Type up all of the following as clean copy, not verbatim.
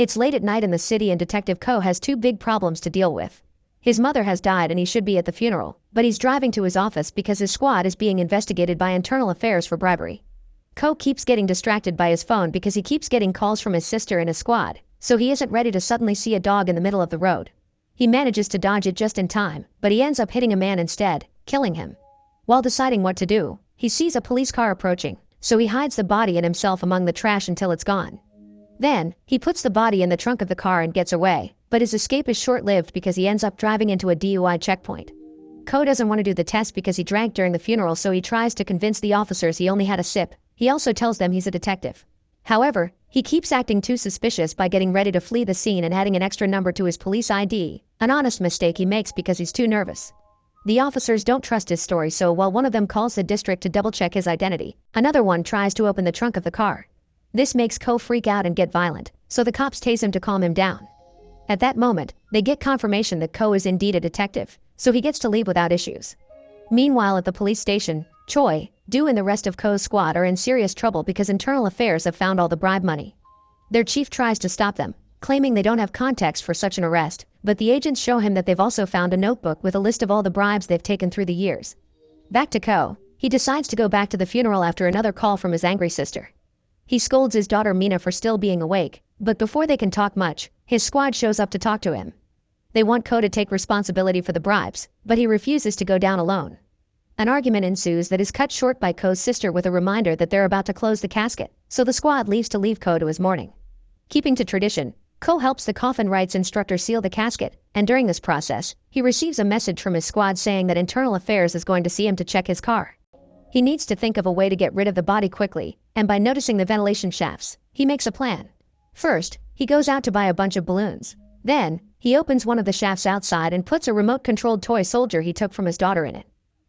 It's late at night in the city and Detective Ko has two big problems to deal with. His mother has died and he should be at the funeral, but he's driving to his office because his squad is being investigated by internal affairs for bribery. Ko keeps getting distracted by his phone because he keeps getting calls from his sister and his squad, so he isn't ready to suddenly see a dog in the middle of the road. He manages to dodge it just in time, but he ends up hitting a man instead, killing him. While deciding what to do, he sees a police car approaching, so he hides the body and himself among the trash until it's gone. Then, he puts the body in the trunk of the car and gets away, but his escape is short-lived because he ends up driving into a DUI checkpoint. Ko doesn't want to do the test because he drank during the funeral, so he tries to convince the officers he only had a sip. He also tells them he's a detective. However, he keeps acting too suspicious by getting ready to flee the scene and adding an extra number to his police ID, an honest mistake he makes because he's too nervous. The officers don't trust his story, so while one of them calls the district to double-check his identity, another one tries to open the trunk of the car. This makes Ko freak out and get violent, so the cops tase him to calm him down. At that moment, they get confirmation that Ko is indeed a detective, so he gets to leave without issues. Meanwhile at the police station, Choi, Do and the rest of Ko's squad are in serious trouble because internal affairs have found all the bribe money. Their chief tries to stop them, claiming they don't have context for such an arrest, but the agents show him that they've also found a notebook with a list of all the bribes they've taken through the years. Back to Ko, he decides to go back to the funeral after another call from his angry sister. He scolds his daughter Mina for still being awake, but before they can talk much, his squad shows up to talk to him. They want Ko to take responsibility for the bribes, but he refuses to go down alone. An argument ensues that is cut short by Ko's sister with a reminder that they're about to close the casket, so the squad leaves to leave Ko to his mourning. Keeping to tradition, Ko helps the coffin rites instructor seal the casket, and during this process, he receives a message from his squad saying that internal affairs is going to see him to check his car. He needs to think of a way to get rid of the body quickly, and by noticing the ventilation shafts, he makes a plan. First, he goes out to buy a bunch of balloons. Then, he opens one of the shafts outside and puts a remote-controlled toy soldier he took from his daughter in it.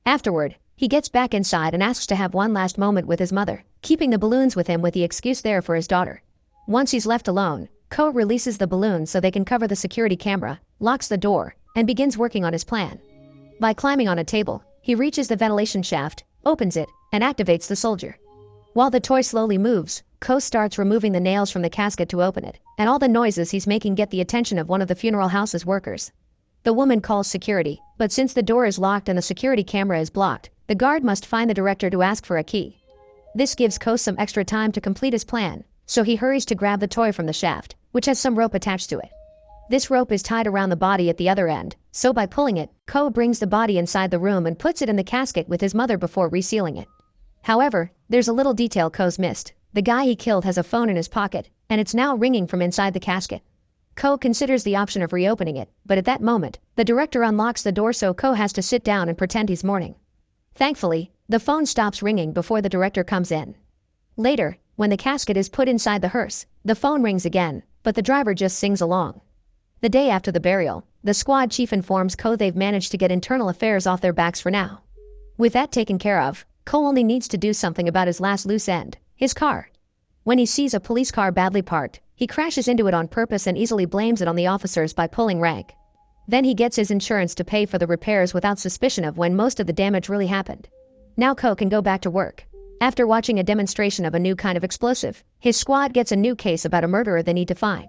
Afterward, he gets back inside and asks to have one last moment with his mother, keeping the balloons with him with the excuse there for his daughter. Once he's left alone, Ko releases the balloons so they can cover the security camera, locks the door, and begins working on his plan. By climbing on a table, he reaches the ventilation shaft, opens it, and activates the soldier. While the toy slowly moves, Ko starts removing the nails from the casket to open it, and all the noises he's making get the attention of one of the funeral house's workers. The woman calls security, but since the door is locked and the security camera is blocked, the guard must find the director to ask for a key. This gives Ko some extra time to complete his plan, so he hurries to grab the toy from the shaft, which has some rope attached to it. This rope is tied around the body at the other end, so by pulling it, Ko brings the body inside the room and puts it in the casket with his mother before resealing it. However, there's a little detail Ko's missed. The guy he killed has a phone in his pocket, and it's now ringing from inside the casket. Ko considers the option of reopening it, but at that moment, the director unlocks the door so Ko has to sit down and pretend he's mourning. Thankfully, the phone stops ringing before the director comes in. Later, when the casket is put inside the hearse, the phone rings again, but the driver just sings along. The day after the burial, the squad chief informs Ko they've managed to get internal affairs off their backs for now. With that taken care of, Ko only needs to do something about his last loose end, his car. When he sees a police car badly parked, he crashes into it on purpose and easily blames it on the officers by pulling rank. Then he gets his insurance to pay for the repairs without suspicion of when most of the damage really happened. Now Ko can go back to work. After watching a demonstration of a new kind of explosive, his squad gets a new case about a murderer they need to find.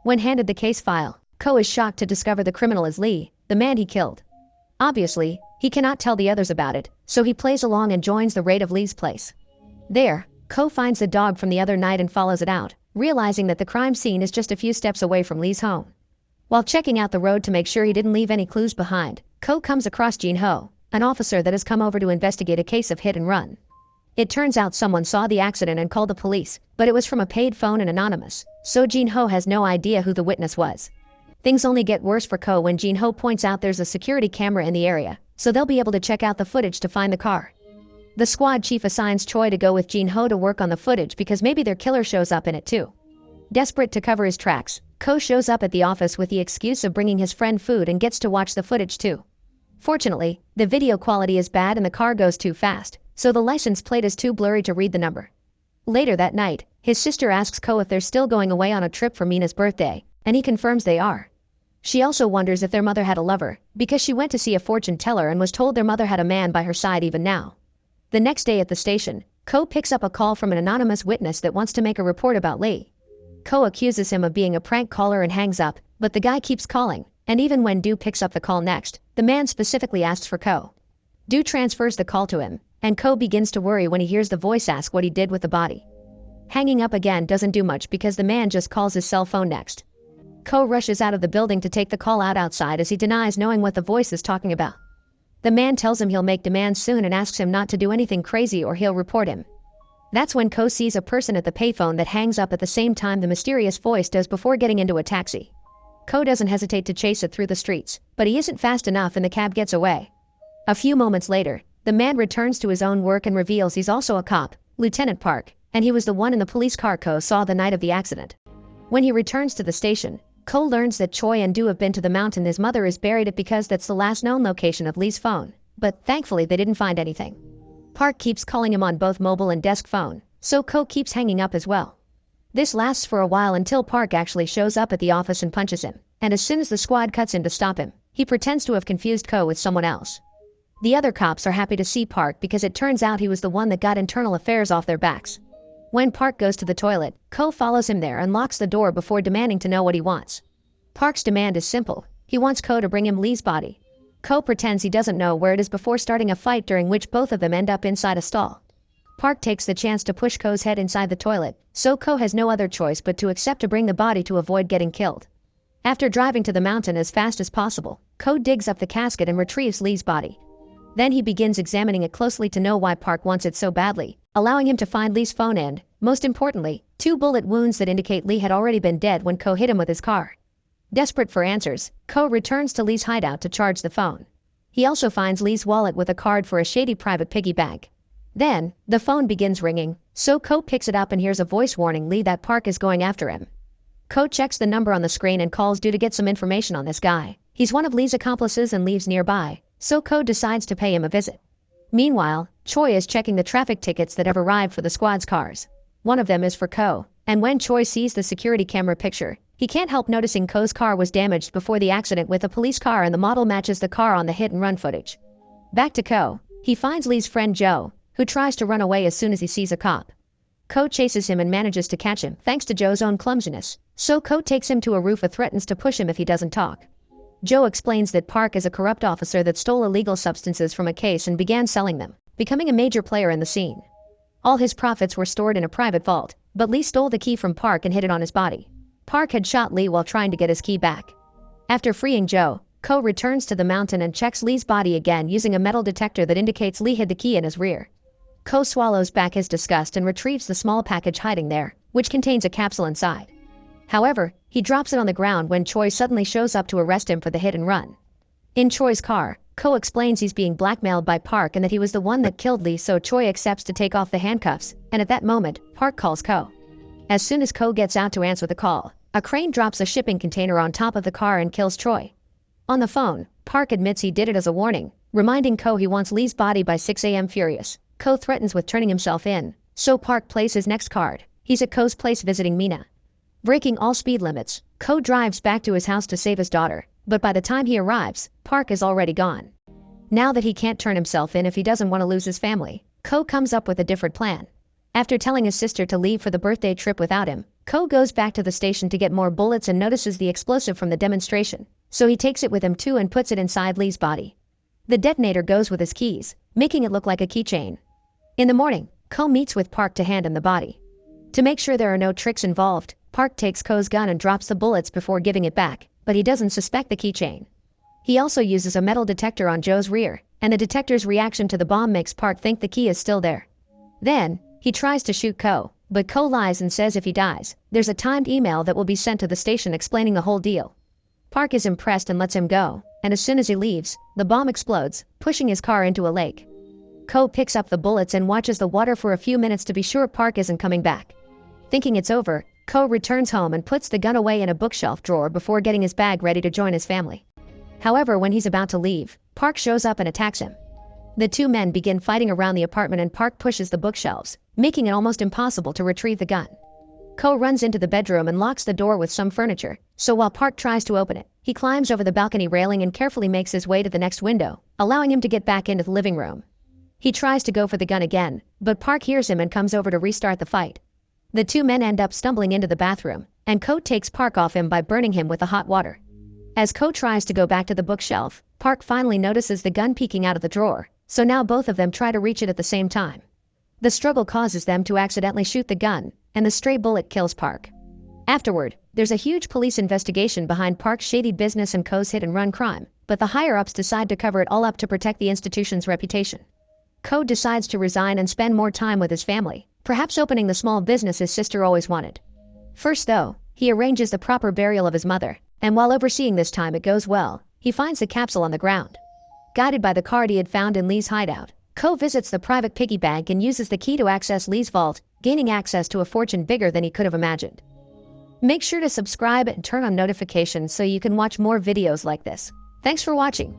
When handed the case file, Ko is shocked to discover the criminal is Lee, the man he killed. Obviously, he cannot tell the others about it, so he plays along and joins the raid of Lee's place. There, Ko finds the dog from the other night and follows it out, realizing that the crime scene is just a few steps away from Lee's home. While checking out the road to make sure he didn't leave any clues behind, Ko comes across Jin-ho, an officer that has come over to investigate a case of hit and run. It turns out someone saw the accident and called the police, but it was from a paid phone and anonymous, so Jin-ho has no idea who the witness was. Things only get worse for Ko when Jin-ho points out there's a security camera in the area, so they'll be able to check out the footage to find the car. The squad chief assigns Choi to go with Jin-ho to work on the footage because maybe their killer shows up in it too. Desperate to cover his tracks, Ko shows up at the office with the excuse of bringing his friend food and gets to watch the footage too. Fortunately, the video quality is bad and the car goes too fast, so the license plate is too blurry to read the number. Later that night, his sister asks Ko if they're still going away on a trip for Mina's birthday, and he confirms they are. She also wonders if their mother had a lover, because she went to see a fortune teller and was told their mother had a man by her side even now. The next day at the station, Ko picks up a call from an anonymous witness that wants to make a report about Lee. Ko accuses him of being a prank caller and hangs up, but the guy keeps calling, and even when Do picks up the call next, the man specifically asks for Ko. Do transfers the call to him, and Ko begins to worry when he hears the voice ask what he did with the body. Hanging up again doesn't do much because the man just calls his cell phone next. Ko rushes out of the building to take the call out outside as he denies knowing what the voice is talking about. The man tells him he'll make demands soon and asks him not to do anything crazy or he'll report him. That's when Ko sees a person at the payphone that hangs up at the same time the mysterious voice does before getting into a taxi. Ko doesn't hesitate to chase it through the streets, but he isn't fast enough and the cab gets away. A few moments later, the man returns to his own work and reveals he's also a cop, Lieutenant Park, and he was the one in the police car Ko saw the night of the accident. When he returns to the station, Ko learns that Choi and Do have been to the mountain his mother is buried at because that's the last known location of Lee's phone, but thankfully they didn't find anything. Park keeps calling him on both mobile and desk phone, so Ko keeps hanging up as well. This lasts for a while until Park actually shows up at the office and punches him, and as soon as the squad cuts in to stop him, he pretends to have confused Ko with someone else. The other cops are happy to see Park because it turns out he was the one that got internal affairs off their backs. When Park goes to the toilet, Ko follows him there and locks the door before demanding to know what he wants. Park's demand is simple. He wants Ko to bring him Lee's body. Ko pretends he doesn't know where it is before starting a fight during which both of them end up inside a stall. Park takes the chance to push Ko's head inside the toilet, so Ko has no other choice but to accept to bring the body to avoid getting killed. After driving to the mountain as fast as possible, Ko digs up the casket and retrieves Lee's body. Then he begins examining it closely to know why Park wants it so badly, allowing him to find Lee's phone and, most importantly, 2 bullet wounds that indicate Lee had already been dead when Ko hit him with his car. Desperate for answers, Ko returns to Lee's hideout to charge the phone. He also finds Lee's wallet with a card for a shady private piggy bank. Then, the phone begins ringing, so Ko picks it up and hears a voice warning Lee that Park is going after him. Ko checks the number on the screen and calls Do to get some information on this guy. He's one of Lee's accomplices and lives nearby, so Ko decides to pay him a visit. Meanwhile, Choi is checking the traffic tickets that have arrived for the squad's cars. One of them is for Ko, and when Choi sees the security camera picture, he can't help noticing Ko's car was damaged before the accident with a police car and the model matches the car on the hit-and-run footage. Back to Ko, he finds Lee's friend Joe, who tries to run away as soon as he sees a cop. Ko chases him and manages to catch him thanks to Joe's own clumsiness, so Ko takes him to a roof and threatens to push him if he doesn't talk. Joe explains that Park is a corrupt officer that stole illegal substances from a case and began selling them, becoming a major player in the scene. All his profits were stored in a private vault, but Lee stole the key from Park and hid it on his body. Park had shot Lee while trying to get his key back. After freeing Joe, Ko returns to the mountain and checks Lee's body again using a metal detector that indicates Lee hid the key in his rear. Ko swallows back his disgust and retrieves the small package hiding there, which contains a capsule inside. However, he drops it on the ground when Choi suddenly shows up to arrest him for the hit and run. In Choi's car, Ko explains he's being blackmailed by Park and that he was the one that killed Lee, so Choi accepts to take off the handcuffs, and at that moment, Park calls Ko. As soon as Ko gets out to answer the call, a crane drops a shipping container on top of the car and kills Choi. On the phone, Park admits he did it as a warning, reminding Ko he wants Lee's body by 6 a.m. Furious. Ko threatens with turning himself in, so Park plays his next card. He's at Ko's place visiting Mina. Breaking all speed limits, Ko drives back to his house to save his daughter, but by the time he arrives, Park is already gone. Now that he can't turn himself in if he doesn't want to lose his family, Ko comes up with a different plan. After telling his sister to leave for the birthday trip without him, Ko goes back to the station to get more bullets and notices the explosive from the demonstration, so he takes it with him too and puts it inside Lee's body. The detonator goes with his keys, making it look like a keychain. In the morning, Ko meets with Park to hand him the body. To make sure there are no tricks involved, Park takes Ko's gun and drops the bullets before giving it back, but he doesn't suspect the keychain. He also uses a metal detector on Joe's rear, and the detector's reaction to the bomb makes Park think the key is still there. Then, he tries to shoot Ko, but Ko lies and says if he dies, there's a timed email that will be sent to the station explaining the whole deal. Park is impressed and lets him go, and as soon as he leaves, the bomb explodes, pushing his car into a lake. Ko picks up the bullets and watches the water for a few minutes to be sure Park isn't coming back. Thinking it's over, Ko returns home and puts the gun away in a bookshelf drawer before getting his bag ready to join his family. However, when he's about to leave, Park shows up and attacks him. The two men begin fighting around the apartment and Park pushes the bookshelves, making it almost impossible to retrieve the gun. Ko runs into the bedroom and locks the door with some furniture, so while Park tries to open it, he climbs over the balcony railing and carefully makes his way to the next window, allowing him to get back into the living room. He tries to go for the gun again, but Park hears him and comes over to restart the fight. The two men end up stumbling into the bathroom, and Ko takes Park off him by burning him with the hot water. As Ko tries to go back to the bookshelf, Park finally notices the gun peeking out of the drawer, so now both of them try to reach it at the same time. The struggle causes them to accidentally shoot the gun, and the stray bullet kills Park. Afterward, there's a huge police investigation behind Park's shady business and Ko's hit-and-run crime, but the higher-ups decide to cover it all up to protect the institution's reputation. Ko decides to resign and spend more time with his family, perhaps opening the small business his sister always wanted. First though, he arranges the proper burial of his mother, and while overseeing this time it goes well, he finds the capsule on the ground. Guided by the card he had found in Lee's hideout, Ko visits the private piggy bank and uses the key to access Lee's vault, gaining access to a fortune bigger than he could have imagined. Make sure to subscribe and turn on notifications so you can watch more videos like this. Thanks for watching.